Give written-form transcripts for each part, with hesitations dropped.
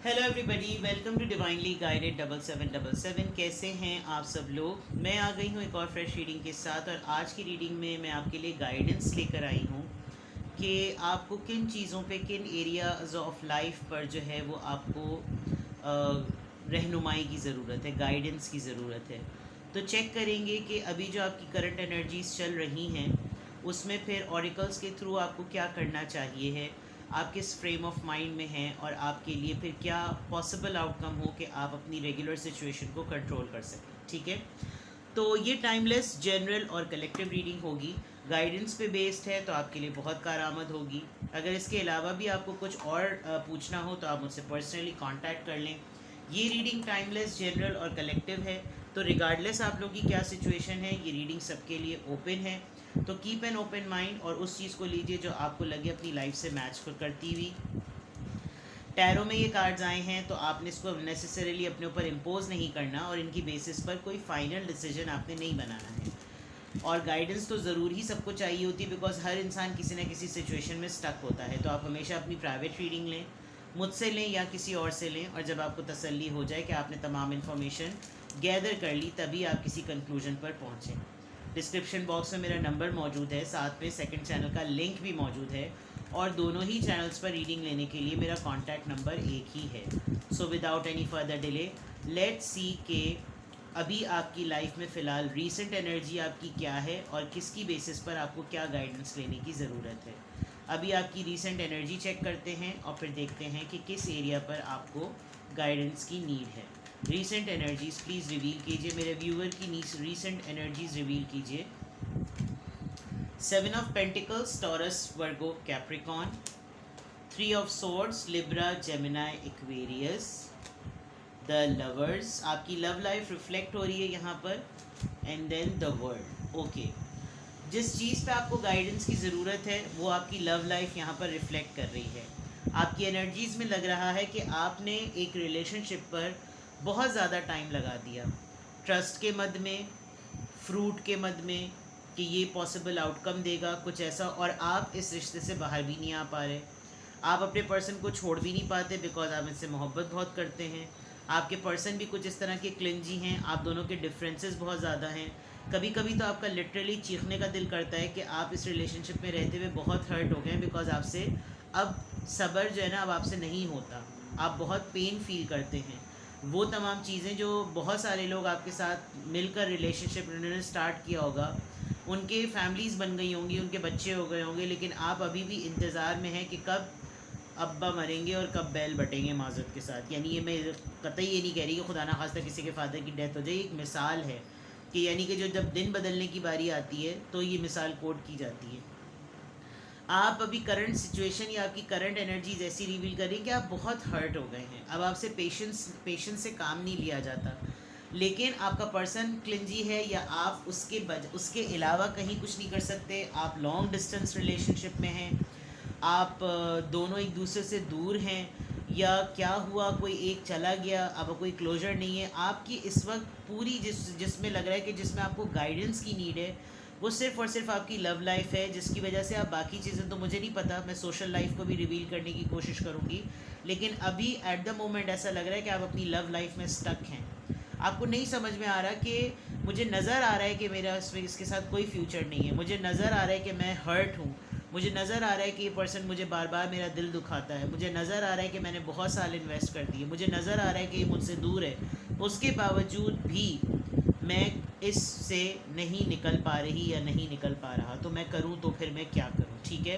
Hello everybody, welcome to divinely guided 7777। कैसे हैं आप सब लोग। मैं आ गई हूँ एक और फ्रेश रीडिंग के साथ, और आज की रीडिंग में मैं आपके लिए गाइडेंस लेकर आई हूँ कि आपको किन चीज़ों पे, किन एरियाज ऑफ लाइफ पर जो है वो आपको रहनुमाई की ज़रूरत है, गाइडेंस की ज़रूरत है। तो चेक करेंगे कि अभी जो आपकी करंट एनर्जीज चल रही हैं उसमें फिर ऑरिकल्स के थ्रू आपको क्या करना चाहिए है, आप किस फ्रेम ऑफ माइंड में हैं, और आपके लिए फिर क्या पॉसिबल आउटकम हो कि आप अपनी रेगुलर सिचुएशन को कंट्रोल कर सकें। ठीक है, तो ये टाइमलेस जनरल और कलेक्टिव रीडिंग होगी। गाइडेंस पे बेस्ड है तो आपके लिए बहुत कारआमद होगी। अगर इसके अलावा भी आपको कुछ और पूछना हो तो आप मुझसे पर्सनली कांटेक्ट कर लें। ये रीडिंग टाइमलेस जनरल और कलेक्टिव है, तो रिगार्डलेस आप लोग की क्या सिचुएशन है, ये रीडिंग सबके लिए ओपन है। तो कीप एन ओपन माइंड और उस चीज़ को लीजिए जो आपको लगे अपनी लाइफ से मैच करती हुई। टैरो में ये कार्ड्स आए हैं तो आपने इसको नेसेसरीली अपने ऊपर इम्पोज नहीं करना, और इनकी बेसिस पर कोई फाइनल डिसीजन आपने नहीं बनाना है। और गाइडेंस तो ज़रूर ही सबको चाहिए होती है, बिकॉज हर इंसान किसी न किसी सिचुएशन में स्टक होता है। तो आप हमेशा अपनी प्राइवेट रीडिंग लें, मुझसे लें या किसी और से लें, और जब आपको तसल्ली हो जाए कि आपने तमाम इन्फॉर्मेशन गैदर कर ली, तभी आप किसी कंक्लूजन पर पहुँचें। डिस्क्रिप्शन बॉक्स में मेरा नंबर मौजूद है, साथ में सेकंड चैनल का लिंक भी मौजूद है, और दोनों ही चैनल्स पर रीडिंग लेने के लिए मेरा कॉन्टैक्ट नंबर एक ही है। So without any further delay, let's see के अभी आपकी लाइफ में फ़िलहाल रीसेंट एनर्जी आपकी क्या है और किसकी बेसिस पर आपको क्या गाइडेंस लेने की ज़रूरत है। अभी आपकी रीसेंट एनर्जी चेक करते हैं और फिर देखते हैं कि किस एरिया पर आपको गाइडेंस की नीड है। रीसेंट एनर्जीज प्लीज़ रिवील कीजिए, मेरे व्यूअर की रीसेंट एनर्जीज रिवील कीजिए। Seven of pentacles, Taurus, Virgo, Capricorn. Three of swords, Libra, Gemini, Aquarius. The lovers, आपकी लव लाइफ रिफ्लेक्ट हो रही है यहाँ पर। And then the world. Okay, जिस चीज़ पे आपको गाइडेंस की ज़रूरत है वो आपकी लव लाइफ यहाँ पर रिफ्लेक्ट कर रही है। आपकी एनर्जीज़ में लग रहा है कि आपने एक रिलेशनशिप पर बहुत ज़्यादा टाइम लगा दिया, ट्रस्ट के मद में, फ्रूट के मद में, कि ये पॉसिबल आउटकम देगा कुछ ऐसा, और आप इस रिश्ते से बाहर भी नहीं आ पा रहे। आप अपने पर्सन को छोड़ भी नहीं पाते बिकॉज आप इससे मोहब्बत बहुत करते हैं। आपके पर्सन भी कुछ इस तरह के क्लिंजी हैं, आप दोनों के डिफरेंसेस बहुत ज़्यादा हैं। कभी कभी तो आपका लिटरली चीखने का दिल करता है कि आप इस रिलेशनशिप में रहते हुए बहुत हर्ट हो गए हैं, बिकॉज आपसे अब सब्र जो है ना अब आपसे नहीं होता, आप बहुत पेन फील करते हैं। वो तमाम चीज़ें जो बहुत सारे लोग आपके साथ मिलकर रिलेशनशिप उन्होंने स्टार्ट किया होगा, उनके फैमिलीज़ बन गई होंगी, उनके बच्चे हो गए होंगे, लेकिन आप अभी भी इंतज़ार में हैं कि कब अब्बा मरेंगे और कब बैल बटेंगे माजरत के साथ। यानी ये मैं कतई ये नहीं कह रही कि खुदा ना खास्ता किसी के फादर की डेथ हो जाए, एक मिसाल है कि यानी कि जो जब दिन बदलने की बारी आती है तो ये मिसाल कोट की जाती है। आप अभी करंट सिचुएशन या आपकी करंट एनर्जीज ऐसी रिवील करें कि आप बहुत हर्ट हो गए हैं, अब आपसे पेशेंस से काम नहीं लिया जाता, लेकिन आपका पर्सन क्लिंजी है या आप उसके अलावा कहीं कुछ नहीं कर सकते। आप लॉन्ग डिस्टेंस रिलेशनशिप में हैं, आप दोनों एक दूसरे से दूर हैं, या क्या हुआ, कोई एक चला गया, अब कोई क्लोजर नहीं है। आपकी इस वक्त पूरी जिसमें लग रहा है कि जिसमें आपको गाइडेंस की नीड है, वो सिर्फ़ और सिर्फ आपकी लव लाइफ है, जिसकी वजह से आप बाकी चीज़ें तो मुझे नहीं पता, मैं सोशल लाइफ को भी रिवील करने की कोशिश करूँगी, लेकिन अभी एट द मोमेंट ऐसा लग रहा है कि आप अपनी लव लाइफ में स्टक हैं। आपको नहीं समझ में आ रहा कि मुझे नज़र आ रहा है कि मेरा इसके साथ कोई फ्यूचर नहीं है, मुझे नज़र आ रहा है कि मैं हर्ट हूँ, मुझे नज़र आ रहा है कि ये पर्सन मुझे बार बार मेरा दिल दुखाता है, मुझे नज़र आ रहा है कि मैंने बहुत साल इन्वेस्ट कर दिए, मुझे नज़र आ रहा है कि ये मुझसे दूर है, उसके बावजूद भी मैं इससे नहीं निकल पा रही या नहीं निकल पा रहा, तो मैं करूँ तो फिर मैं क्या करूँ। ठीक है,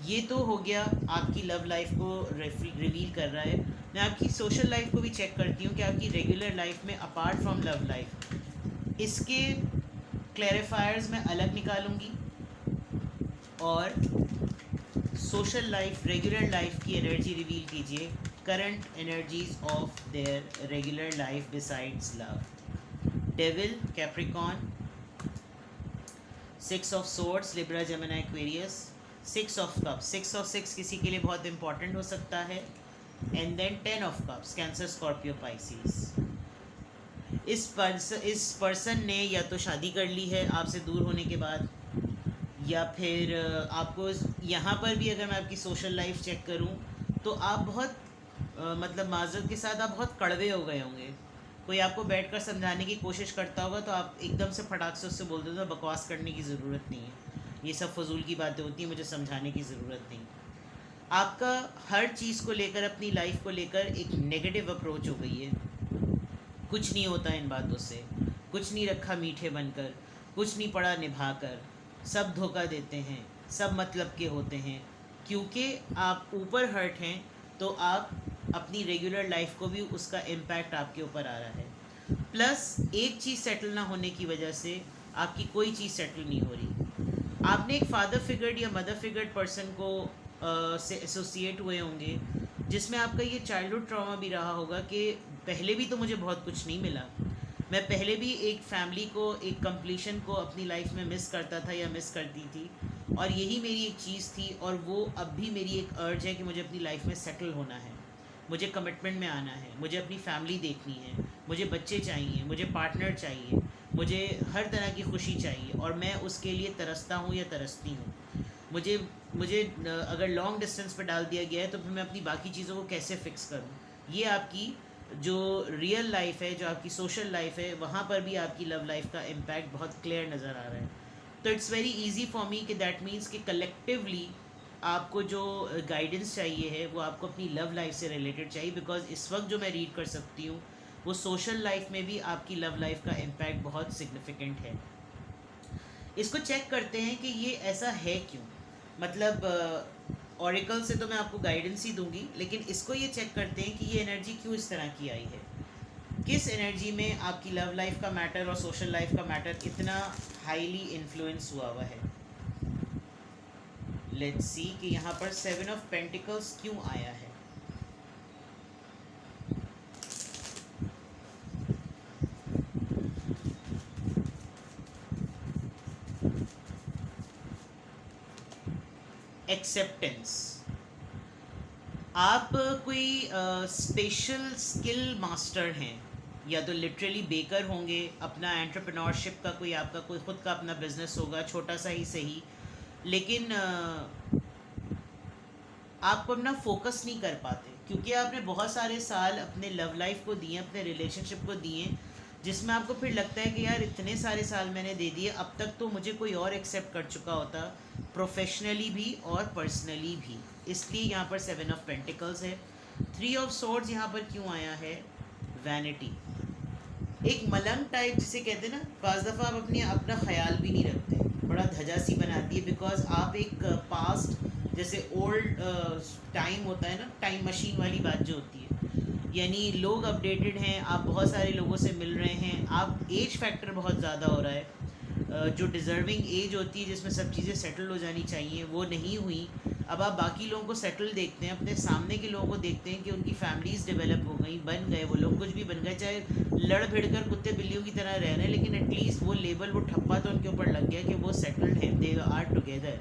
ये तो हो गया आपकी लव लाइफ को रिवील कर रहा है। मैं आपकी सोशल लाइफ को भी चेक करती हूँ कि आपकी रेगुलर लाइफ में अपार्ट फ्रॉम लव लाइफ इसके क्लैरिफायर्स मैं अलग निकालूंगी, और सोशल लाइफ, रेगुलर लाइफ की एनर्जी रिवील कीजिए, current energies of their regular life besides love. Devil, Capricorn, six of swords, Libra, Gemini, Aquarius. Six of cups, six of six किसी के लिए बहुत इंपॉर्टेंट हो सकता है। And then ten of cups, Cancer, Scorpio, Pisces. इस person ने या तो शादी कर ली है आपसे दूर होने के बाद, या फिर आपको यहाँ पर भी अगर मैं आपकी सोशल लाइफ चेक करूँ तो आप बहुत मतलब माजरत के साथ आप बहुत कड़वे हो गए होंगे। कोई आपको बैठकर समझाने की कोशिश करता होगा तो आप एकदम से फटाक से उससे बोल देते हो बकवास करने की ज़रूरत नहीं है, ये सब फजूल की बातें होती हैं, मुझे समझाने की ज़रूरत नहीं। आपका हर चीज़ को लेकर, अपनी लाइफ को लेकर एक नेगेटिव अप्रोच हो गई है। कुछ नहीं होता इन बातों से, कुछ नहीं रखा मीठे बनकर, कुछ नहीं पड़ा निभा कर, सब धोखा देते हैं, सब मतलब के होते हैं। क्योंकि आप ऊपर हर्ट हैं तो आप अपनी रेगुलर लाइफ को भी उसका इम्पैक्ट आपके ऊपर आ रहा है। प्लस एक चीज़ सेटल ना होने की वजह से आपकी कोई चीज़ सेटल नहीं हो रही। आपने एक फादर फिगर्ड या मदर फिगर्ड पर्सन को से एसोसिएट हुए होंगे, जिसमें आपका ये चाइल्डहुड ट्रॉमा भी रहा होगा कि पहले भी तो मुझे बहुत कुछ नहीं मिला, मैं पहले भी एक फैमिली को, एक कंप्लीशन को अपनी लाइफ में मिस करता था या मिस करती थी, और यही मेरी एक चीज़ थी, और वो अब भी मेरी एक अर्ज है कि मुझे अपनी लाइफ में सेटल होना है, मुझे कमिटमेंट में आना है, मुझे अपनी फैमिली देखनी है, मुझे बच्चे चाहिए, मुझे पार्टनर चाहिए, मुझे हर तरह की खुशी चाहिए, और मैं उसके लिए तरसता हूँ या तरसती हूँ। मुझे मुझे अगर लॉन्ग डिस्टेंस पर डाल दिया गया है तो फिर मैं अपनी बाकी चीज़ों को कैसे फ़िक्स करूँ। ये आपकी जो रियल लाइफ है, जो आपकी सोशल लाइफ है, वहाँ पर भी आपकी लव लाइफ का इम्पैक्ट बहुत क्लियर नज़र आ रहा है। तो it's very easy for me कि दैट मीन्स कि कलेक्टिवली आपको जो गाइडेंस चाहिए है वो आपको अपनी लव लाइफ से रिलेटेड चाहिए, बिकॉज इस वक्त जो मैं रीड कर सकती हूँ वो सोशल लाइफ में भी आपकी लव लाइफ का इम्पैक्ट बहुत सिग्निफिकेंट है। इसको चेक करते हैं कि ये ऐसा है क्यों। मतलब ऑरिकल से तो मैं आपको गाइडेंस ही दूंगी, लेकिन इसको ये चेक करते हैं कि ये एनर्जी क्यों इस तरह की आई है, किस एनर्जी में आपकी लव लाइफ का मैटर और सोशल लाइफ का मैटर इतना हाईली इन्फ्लुएंस हुआ है। लेट्स सी कि यहाँ पर 7 ऑफ पेंटिकल्स क्यों आया है। एक्सेप्टेंस। आप कोई स्पेशल स्किल मास्टर हैं, या तो लिटरली बेकर होंगे, अपना एंटरप्रेन्योरशिप का कोई, आपका कोई खुद का अपना बिजनेस होगा, छोटा सा ही सही, लेकिन आप अपना फोकस नहीं कर पाते क्योंकि आपने बहुत सारे साल अपने लव लाइफ को दिए, अपने रिलेशनशिप को दिए, जिसमें आपको फिर लगता है कि यार इतने सारे साल मैंने दे दिए, अब तक तो मुझे कोई और एक्सेप्ट कर चुका होता, प्रोफेशनली भी और पर्सनली भी। इसलिए यहाँ पर 7 ऑफ पेंटिकल्स है। 3 ऑफ सोर्ड्स यहाँ पर क्यों आया है? वैनिटी। एक मलंग टाइप जिसे कहते हैं ना, बाज़ दफ़ा आप अपना ख्याल भी नहीं रखते, बड़ा धजा सी बनाती है, बिकॉज आप एक पास्ट, जैसे ओल्ड टाइम होता है ना, टाइम मशीन वाली बात जो होती है, यानी लोग अपडेटेड हैं, आप बहुत सारे लोगों से मिल रहे हैं, आप एज फैक्टर बहुत ज़्यादा हो रहा है, जो डिज़र्विंग एज होती है जिसमें सब चीज़ें सेटल हो जानी चाहिए वो नहीं हुई। अब आप बाकी लोगों को सेटल देखते हैं, अपने सामने के लोगों को देखते हैं कि उनकी फैमिलीज़ डेवलप हो गई, बन गए, वो लोग कुछ भी बन गए, चाहे लड़ भिड़ कर कुत्ते बिल्लियों की तरह रह रहे हैं, लेकिन एटलीस्ट वो लेबल, वो ठप्पा तो उनके ऊपर लग गया कि वो सेटल्ड हैं, दे आर टुगेदर।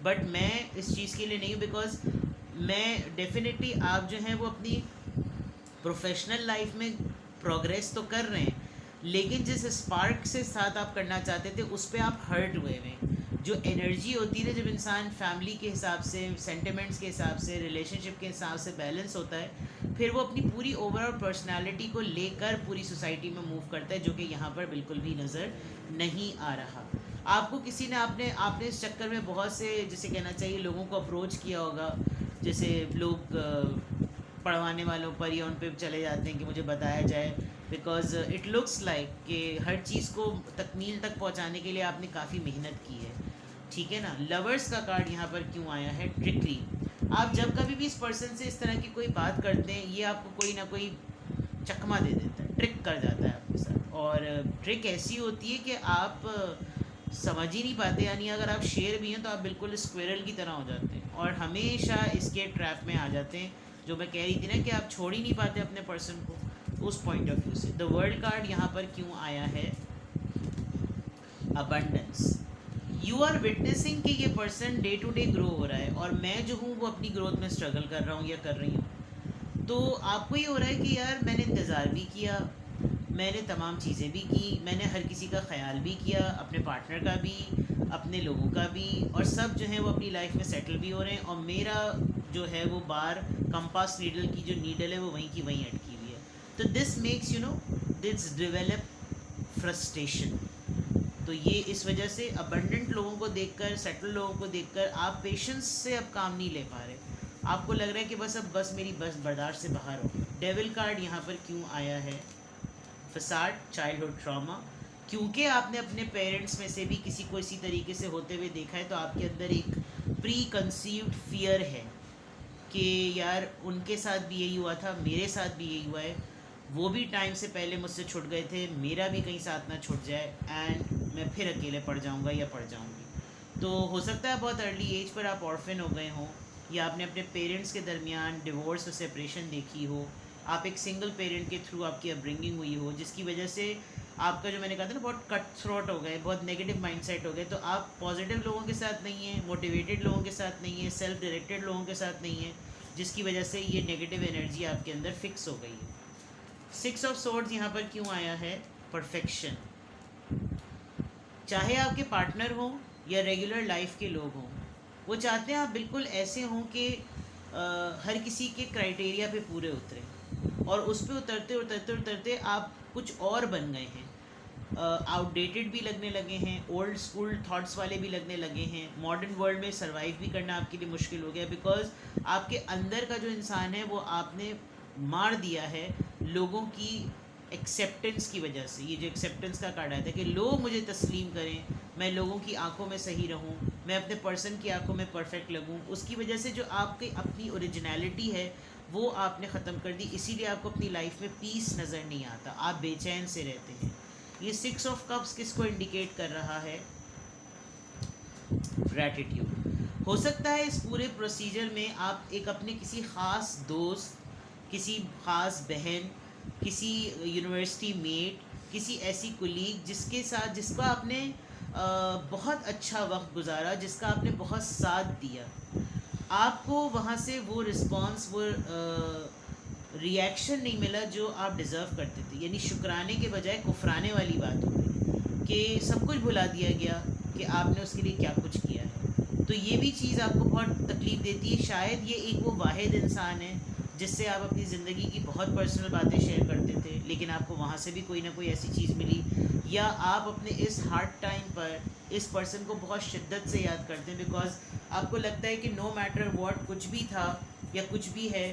बट मैं इस चीज़ के लिए नहीं हूँ, बिकॉज मैं डेफिनेटली, आप जो हैं वो अपनी प्रोफेशनल लाइफ में प्रोग्रेस तो कर रहे हैं, लेकिन जिस स्पार्क से साथ आप करना चाहते थे उस पर आप हर्ट हुए हैं। जो एनर्जी होती है जब इंसान फैमिली के हिसाब से, सेंटिमेंट्स के हिसाब से, रिलेशनशिप के हिसाब से बैलेंस होता है, फिर वो अपनी पूरी ओवरऑल पर्सनालिटी को लेकर पूरी सोसाइटी में मूव करता है, जो कि यहाँ पर बिल्कुल भी नज़र नहीं आ रहा। आपको किसी ने, आपने इस चक्कर में बहुत से, जिसे कहना चाहिए, लोगों को अप्रोच किया होगा, जैसे लोग पढ़वाने वालों पर या उन पर चले जाते हैं कि मुझे बताया जाए, बिकॉज इट लुक्स लाइक कि हर चीज़ को तकमील तक पहुंचाने के लिए आपने काफ़ी मेहनत की है, ठीक है ना। लवर्स का कार्ड यहाँ पर क्यों आया है? ट्रिकरी। आप जब कभी भी इस पर्सन से इस तरह की कोई बात करते हैं, ये आपको कोई ना कोई चकमा दे देता है, ट्रिक कर जाता है आपके साथ, और ट्रिक ऐसी होती है कि आप समझ ही नहीं पाते, यानी अगर आप शेर भी हैं तो आप बिल्कुल स्क्विरल की तरह हो जाते हैं और हमेशा इसके ट्रैप में आ जाते हैं, जो मैं कह रही थी ना कि आप छोड़ ही नहीं पाते अपने पर्सन को, उस पॉइंट ऑफ व्यू से। द वर्ल्ड कार्ड यहाँ पर क्यों आया है? अबंडेंस। यू आर विटनेसिंग कि ये person day to day grow हो रहा है, और मैं जो हूँ वो अपनी ग्रोथ में स्ट्रगल कर रहा हूँ या कर रही हूँ। तो आपको ये हो रहा है कि यार मैंने इंतज़ार भी किया, मैंने तमाम चीज़ें भी की, मैंने हर किसी का ख्याल भी किया, अपने पार्टनर का भी, अपने लोगों का भी, और सब जो है वो अपनी लाइफ में सेटल भी हो रहे हैं, और मेरा जो है वो बार कंपास नीडल की जो नीडल है वो वहीं की वहीं अटकी हुई है। तो this makes you know this develop frustration. तो ये इस वजह से अबंडेंट लोगों को देखकर, सेटल लोगों को देखकर आप पेशेंस से अब काम नहीं ले पा रहे। आपको लग रहा है कि बस मेरी बस बर्दाश्त से बाहर हो। डेविल कार्ड यहाँ पर क्यों आया है? Facade, childhood trauma. क्योंकि आपने अपने पेरेंट्स में से भी किसी को इसी तरीके से होते हुए देखा है, तो आपके अंदर एक प्री कंसीव्ड फियर है कि यार उनके साथ भी यही हुआ था, मेरे साथ भी यही हुआ है, वो भी टाइम से पहले मुझसे छूट गए थे, मेरा भी कहीं साथ ना छूट जाए एंड मैं फिर अकेले पड़ जाऊंगा या पड़ जाऊंगी। तो हो सकता है बहुत अर्ली एज पर आप ऑर्फन हो गए हों, या आपने अपने पेरेंट्स के दरमियान डिवोर्स और सेपरेशन देखी हो, आप एक सिंगल पेरेंट के थ्रू आपकी अपब्रिंगिंग हुई हो, जिसकी वजह से आपका जो मैंने कहा था ना बहुत कट थ्रोट हो गए, बहुत नेगेटिव माइंडसेट हो गए। तो आप पॉजिटिव लोगों के साथ नहीं हैं, मोटिवेटेड लोगों के साथ नहीं हैं, सेल्फ डायरेक्टेड लोगों के साथ नहीं हैं, जिसकी वजह से ये नेगेटिव एनर्जी आपके अंदर फिक्स हो गई है। 6 ऑफ सोर्ड्स यहाँ पर क्यों आया है? परफेक्शन। चाहे आपके पार्टनर हो या रेगुलर लाइफ के लोग हों, वो चाहते हैं आप बिल्कुल ऐसे हों कि हर किसी के क्राइटेरिया पे पूरे उतरें, और उस पे उतरते उतरते उतरते आप कुछ और बन गए हैं, आउटडेटेड भी लगने लगे हैं, ओल्ड स्कूल थॉट्स वाले भी लगने लगे हैं, मॉडर्न वर्ल्ड में सर्वाइव भी करना आपके लिए मुश्किल हो गया, बिकॉज आपके अंदर का जो इंसान है वो आपने मार दिया है लोगों की एक्सेप्टेंस की वजह से। ये जो एक्सेप्टेंस का कार्ड आया था कि लोग मुझे तस्लीम करें, मैं लोगों की आंखों में सही रहूं, मैं अपने पर्सन की आंखों में परफेक्ट लगूं, उसकी वजह से जो आपकी अपनी ओरिजिनलिटी है वो आपने ख़त्म कर दी। इसीलिए आपको अपनी लाइफ में पीस नज़र नहीं आता, आप बेचैन से रहते हैं। ये 6 ऑफ कप्स किसको इंडिकेट कर रहा है? ग्रैटिट्यूड। हो सकता है इस पूरे प्रोसीजर में आप एक अपने किसी ख़ास दोस्त, किसी ख़ास बहन, किसी यूनिवर्सिटी मेट, किसी ऐसी कुलीग जिसका आपने बहुत अच्छा वक्त गुजारा, जिसका आपने बहुत साथ दिया, आपको वहाँ से वो रिस्पॉन्स, वो रिएक्शन नहीं मिला जो आप डिज़र्व करते थे। यानी शुक्राने के बजाय कुफराने वाली बात हो गई कि सब कुछ भुला दिया गया कि आपने उसके लिए क्या कुछ किया है। तो ये भी चीज़ आपको बहुत तकलीफ़ देती है। शायद ये एक वो वाहिद इंसान है जिससे आप अपनी ज़िंदगी की बहुत पर्सनल बातें शेयर करते थे, लेकिन आपको वहाँ से भी कोई ना कोई ऐसी चीज़ मिली, या आप अपने इस हार्ड टाइम पर इस पर्सन को बहुत शिद्दत से याद करते हैं, बिकॉज आपको लगता है कि नो मैटर व्हाट, कुछ भी था या कुछ भी है,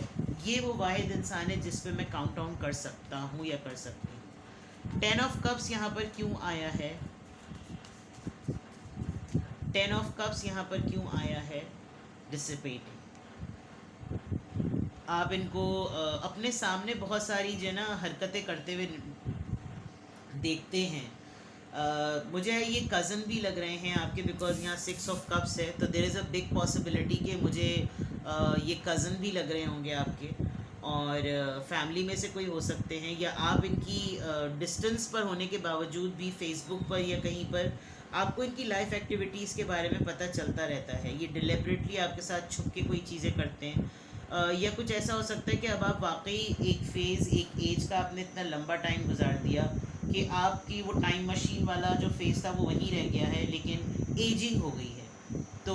ये वो वाहिद इंसान है जिस पे मैं काउंट डाउन कर सकता हूँ या कर सकती हूँ। 10 ऑफ कप्स यहाँ पर क्यों आया है? 10 ऑफ कप्स यहाँ पर क्यों आया है? डिसिपेटिंग। आप इनको अपने सामने बहुत सारी जो है ना हरकतें करते हुए देखते हैं। मुझे ये कज़न भी लग रहे हैं आपके, बिकॉज यहाँ 6 ऑफ कप्स है, तो there is a big possibility कि मुझे ये कज़न भी लग रहे होंगे आपके, और फैमिली में से कोई हो सकते हैं, या आप इनकी डिस्टेंस पर होने के बावजूद भी फेसबुक पर या कहीं पर आपको इनकी लाइफ एक्टिविटीज़ के बारे में पता चलता रहता है। ये डिलिबरेटली आपके साथ छुप के कोई चीज़ें करते हैं, या कुछ ऐसा हो सकता है कि अब आप वाकई एक फेज़, एक एज का आपने इतना लंबा टाइम गुजार दिया कि आपकी वो टाइम मशीन वाला जो फेज़ था वो वहीं रह गया है, लेकिन एजिंग हो गई है। तो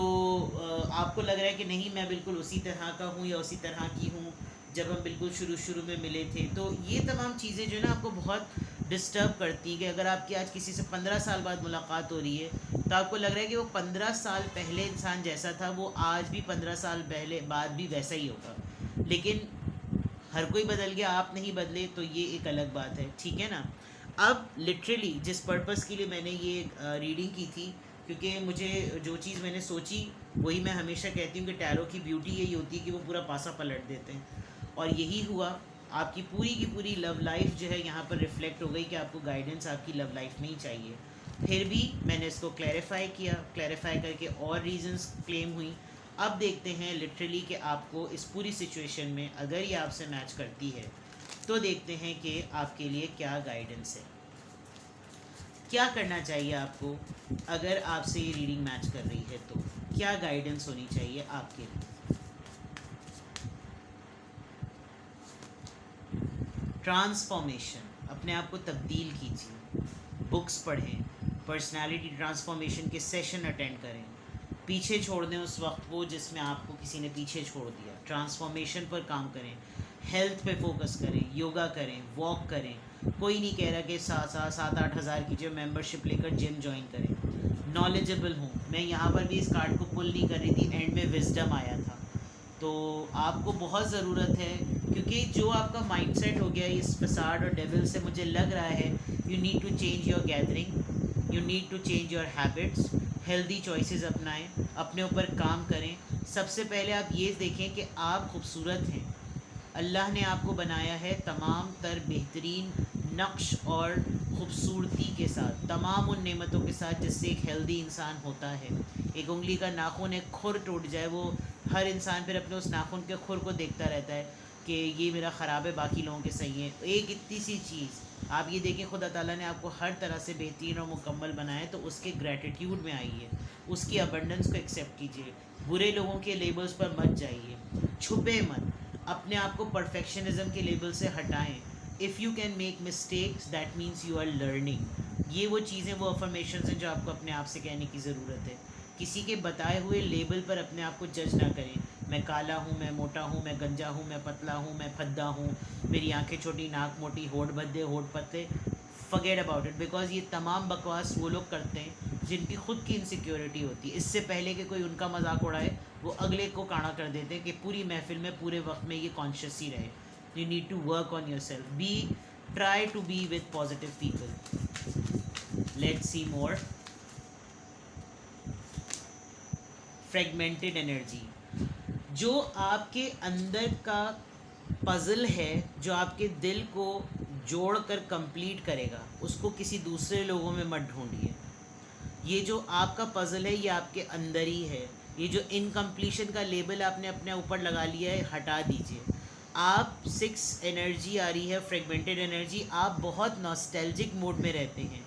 आपको लग रहा है कि नहीं, मैं बिल्कुल उसी तरह का हूँ या उसी तरह की हूँ जब हम बिल्कुल शुरू में मिले थे। तो ये तमाम चीज़ें जो है ना आपको बहुत डिस्टर्ब करती हैं कि अगर आपकी आज किसी से 15 साल बाद मुलाकात हो रही है, तो आपको लग रहा है कि वो 15 साल पहले इंसान जैसा था वो आज भी 15 साल पहले बाद भी वैसा ही होगा। लेकिन हर कोई बदल गया, आप नहीं बदले, तो ये एक अलग बात है, ठीक है ना। अब लिटरली जिस पर्पस के लिए मैंने ये रीडिंग की थी, क्योंकि मुझे जो चीज़ मैंने सोची वही मैं हमेशा कहती हूँ कि टैरो की ब्यूटी यही होती है कि वो पूरा पासा पलट देते हैं, और यही हुआ। आपकी पूरी की पूरी लव लाइफ जो है यहाँ पर रिफ्लेक्ट हो गई कि आपको गाइडेंस आपकी लव लाइफ में ही चाहिए। फिर भी मैंने इसको क्लैरिफाई किया, क्लैरिफाई करके और रीजंस क्लेम हुई। अब देखते हैं लिटरली कि आपको इस पूरी सिचुएशन में अगर ये आपसे मैच करती है तो देखते हैं कि आपके लिए क्या गाइडेंस है, क्या करना चाहिए आपको। अगर आपसे ये रीडिंग मैच कर रही है तो क्या गाइडेंस होनी चाहिए आपके लिए। ट्रांसफॉर्मेशन, अपने आप को तब्दील कीजिए, बुक्स पढ़ें, पर्सनालिटी ट्रांसफॉर्मेशन के सेशन अटेंड करें, पीछे छोड़ दें उस वक्त को जिसमें आपको किसी ने पीछे छोड़ दिया। ट्रांसफॉर्मेशन पर काम करें, हेल्थ पे फोकस करें, योगा करें, वॉक करें। कोई नहीं कह रहा कि 7-8 हज़ार की जो मेंबरशिप लेकर जिम ज्वाइन करें। नॉलेजेबल हूँ मैं, यहाँ पर भी इस कार्ड को पुल नहीं कर रही थी, एंड में विजडम आया था। तो आपको बहुत ज़रूरत है, क्योंकि जो आपका माइंडसेट हो गया इस फसाड और डेविल से, मुझे लग रहा है you need to change your gathering, you need to change your habits, healthy choices अपनाएं, अपने ऊपर काम करें। सबसे पहले आप ये देखें कि आप खूबसूरत हैं, अल्लाह ने आपको बनाया है तमाम तर बेहतरीन नक्श और ख़ूबसूरती के साथ, तमाम उन नेमतों के साथ जिससे एक हेल्दी इंसान होता है। एक उंगली का नाखून, एक खुर टूट जाए, वो हर इंसान फिर अपने उस नाखून के खुर को देखता रहता है कि ये मेरा ख़राब है, बाकी लोगों के सही है। एक इतनी सी चीज़ आप ये देखें, खुदा ताला ने आपको हर तरह से बेहतरीन और मुकम्मल बनाया है, तो उसके ग्रैटिट्यूड में आइए, उसकी अबंडेंस को एक्सेप्ट कीजिए। बुरे लोगों के लेबल्स पर मत जाइए, छुपे मत, अपने आप को परफेक्शनिज्म के लेबल से हटाएं। If you can make mistakes that means you are learning. ये वो चीज़ें, वो अफर्मेशंस हैं जो आपको अपने आप से कहने की ज़रूरत है। किसी के बताए हुए लेबल पर अपने आप को जज ना करें। मैं काला हूँ, मैं मोटा हूँ, मैं गंजा हूँ, मैं पतला हूँ, मैं फद्दा हूँ, मेरी आंखें छोटी, नाक मोटी, होठ भद्दे, होठ पतले। फॉरगेट अबाउट इट, बिकॉज ये तमाम बकवास वो लोग करते हैं जिनकी खुद की इनसिक्योरिटी होती है। इससे पहले कि कोई उनका मजाक उड़ाए, वो अगले को काना कर देते हैं कि पूरी महफिल में, पूरे वक्त में ये कॉन्शियस ही रहे। You need to work on yourself. Try to be with positive people. Let's see more. Fragmented energy. जो आपके अंदर का पजल है, जो आपके दिल को जोड़कर कंप्लीट करेगा, उसको किसी दूसरे लोगों में मत ढूंढिए। ये जो आपका पजल है, ये आपके अंदर ही है। ये जो इनकम्प्लीशन का लेबल आपने अपने ऊपर लगा लिया है, हटा दीजिए। आप 6 एनर्जी आ रही है, फ्रेगमेंटेड एनर्जी। आप बहुत नॉस्टैल्जिक मोड में रहते हैं,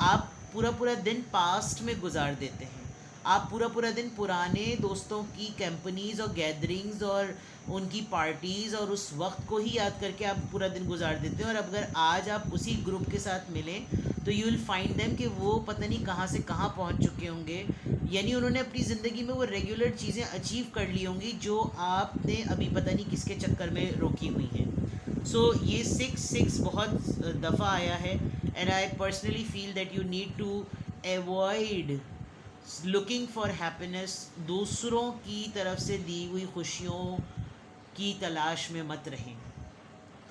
आप पूरा पूरा दिन पास्ट में गुजार देते हैं, आप पूरा पूरा दिन पुराने दोस्तों की कंपनीज़ और गैदरिंग्स और उनकी पार्टीज़ और उस वक्त को ही याद करके आप पूरा दिन गुजार देते हैं। और अगर आज आप उसी ग्रुप के साथ मिलें तो यू विल फाइंड देम कि वो पता नहीं कहाँ से कहाँ पहुँच चुके होंगे, यानी उन्होंने अपनी ज़िंदगी में वो रेगुलर चीज़ें अचीव कर ली होंगी जो आपने अभी पता नहीं किसके चक्कर में रोकी हुई हैं। सो ये 6 बहुत दफ़ा आया है, and I personally feel that you need to avoid looking for happiness. दूसरों की तरफ से दी हुई खुशियों की तलाश में मत रहें।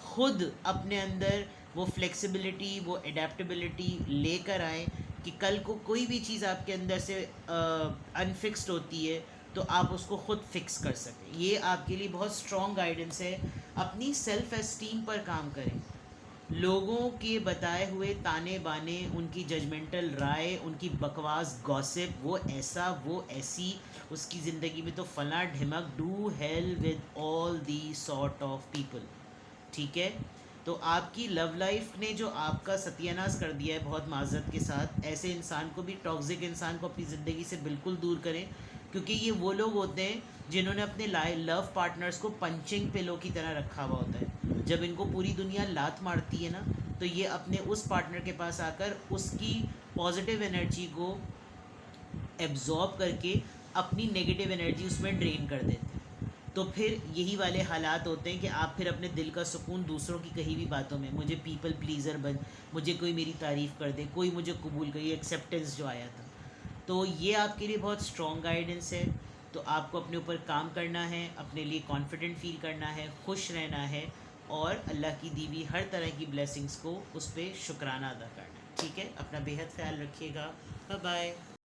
खुद अपने अंदर वो फ्लेक्सिबिलिटी, वो एडेप्टेबिलिटी लेकर आए कि कल को कोई भी चीज़ आपके अंदर से अनफिक्स्ड होती है तो आप उसको खुद फिक्स कर सकें। ये आपके लिए बहुत स्ट्रॉन्ग गाइडेंस है। अपनी सेल्फ़ एस्टीम पर काम करें। लोगों के बताए हुए ताने बाने, उनकी जजमेंटल राय, उनकी बकवास गॉसिप, वो ऐसा वो ऐसी, उसकी ज़िंदगी में तो फला ढिमक, do hell with all the sort of people. ठीक है, तो आपकी लव लाइफ ने जो आपका सत्यानाश कर दिया है, बहुत माजरत के साथ, ऐसे इंसान को भी, टॉक्सिक इंसान को अपनी ज़िंदगी से बिल्कुल दूर करें, क्योंकि ये वो लोग होते हैं जिन्होंने अपने लव पार्टनर्स को पंचिंग पिलो की तरह रखा हुआ होता है। जब इनको पूरी दुनिया लात मारती है ना, तो ये अपने उस पार्टनर के पास आकर उसकी पॉजिटिव एनर्जी को एब्जॉर्ब करके अपनी नेगेटिव एनर्जी उसमें ड्रेन कर देते हैं। तो फिर यही वाले हालात होते हैं कि आप फिर अपने दिल का सुकून दूसरों की कही भी बातों में, मुझे पीपल प्लीज़र बन, मुझे कोई मेरी तारीफ़ कर दे, कोई मुझे कबूल करे, एक्सेप्टेंस जो आया था। तो ये आपके लिए बहुत स्ट्रॉन्ग गाइडेंस है। तो आपको अपने ऊपर काम करना है, अपने लिए कॉन्फिडेंट फील करना है, खुश रहना है, और अल्लाह की दी हुई हर तरह की ब्लेसिंग्स को उस पर शुक्राना अदा करना है। ठीक है, अपना बेहद ख्याल रखिएगा। Bye bye.